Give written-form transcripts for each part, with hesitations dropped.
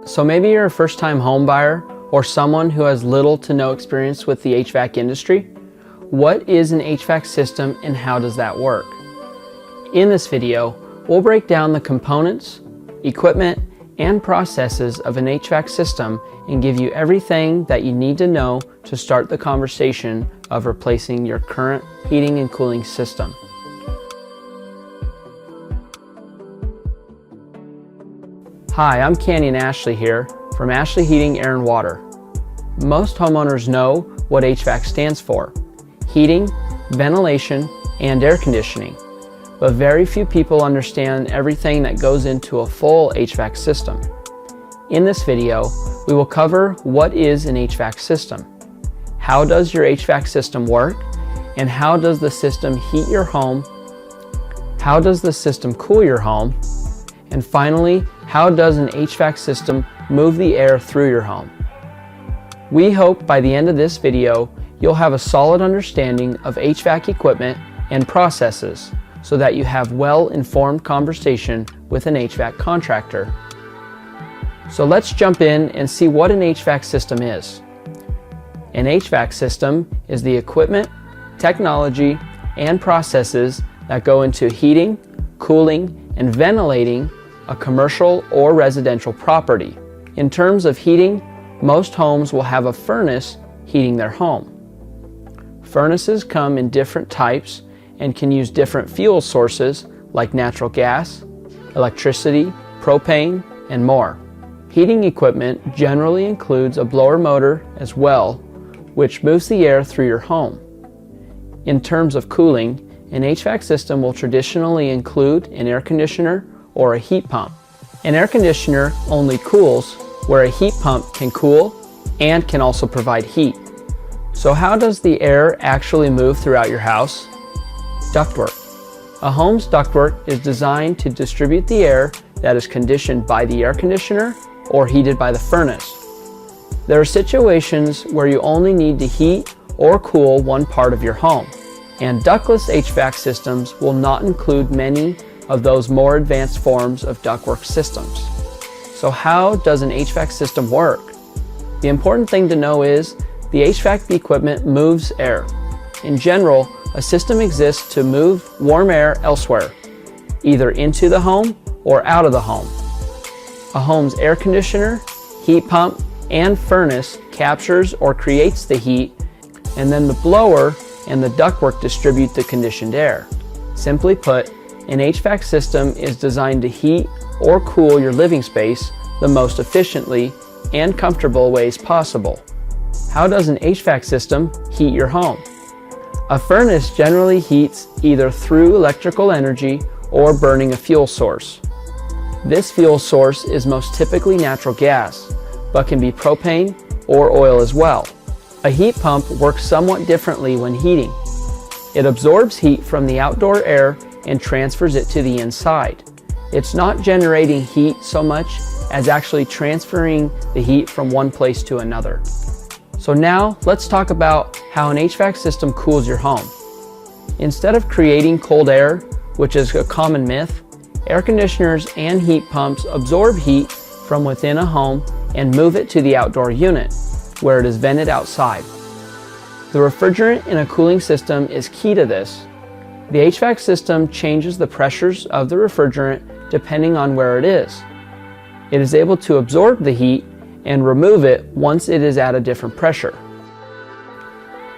So maybe you're a first-time home buyer or someone who has little to no experience with the HVAC industry. What is an HVAC system and how does that work? In this video, we'll break down the components, equipment, and processes of an HVAC system and give you everything that you need to know to start the conversation of replacing your current heating and cooling system. Hi, I'm Canyon Ashley here from Ashley Heating, Air and Water. Most homeowners know what HVAC stands for: heating, ventilation, and air conditioning. But very few people understand everything that goes into a full HVAC system. In this video, we will cover what is an HVAC system, how does your HVAC system work, and how does the system heat your home, how does the system cool your home, and finally, how does an HVAC system move the air through your home. We hope by the end of this video, you'll have a solid understanding of HVAC equipment and processes so that you have well-informed conversation with an HVAC contractor. So let's jump in and see what an HVAC system is. An HVAC system is the equipment, technology, and processes that go into heating, cooling, and ventilating a commercial or residential property. In terms of heating, most homes will have a furnace heating their home. Furnaces come in different types and can use different fuel sources like natural gas, electricity, propane, and more. Heating equipment generally includes a blower motor as well, which moves the air through your home. In terms of cooling, an HVAC system will traditionally include an air conditioner or a heat pump. An air conditioner only cools where a heat pump can cool and can also provide heat. So how does the air actually move throughout your house? Ductwork. A home's ductwork is designed to distribute the air that is conditioned by the air conditioner or heated by the furnace. There are situations where you only need to heat or cool one part of your home, and ductless HVAC systems will not include many of those more advanced forms of ductwork systems. So how does an HVAC system work? The important thing to know is the HVAC equipment moves air. In general, a system exists to move warm air elsewhere, either into the home or out of the home. A home's air conditioner, heat pump, and furnace captures or creates the heat, and then the blower and the ductwork distribute the conditioned air. Simply put, an HVAC system is designed to heat or cool your living space the most efficiently and comfortable ways possible. How does an HVAC system heat your home? A furnace generally heats either through electrical energy or burning a fuel source. This fuel source is most typically natural gas, but can be propane or oil as well. A heat pump works somewhat differently when heating. It absorbs heat from the outdoor air and transfers it to the inside. It's not generating heat so much as actually transferring the heat from one place to another. So now let's talk about how an HVAC system cools your home. Instead of creating cold air, which is a common myth, air conditioners and heat pumps absorb heat from within a home and move it to the outdoor unit, where it is vented outside. The refrigerant in a cooling system is key to this. The HVAC system changes the pressures of the refrigerant depending on where it is. It is able to absorb the heat and remove it once it is at a different pressure.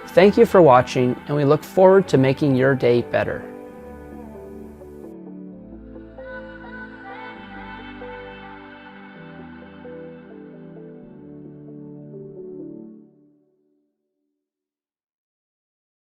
Thank you for watching, and we look forward to making your day better.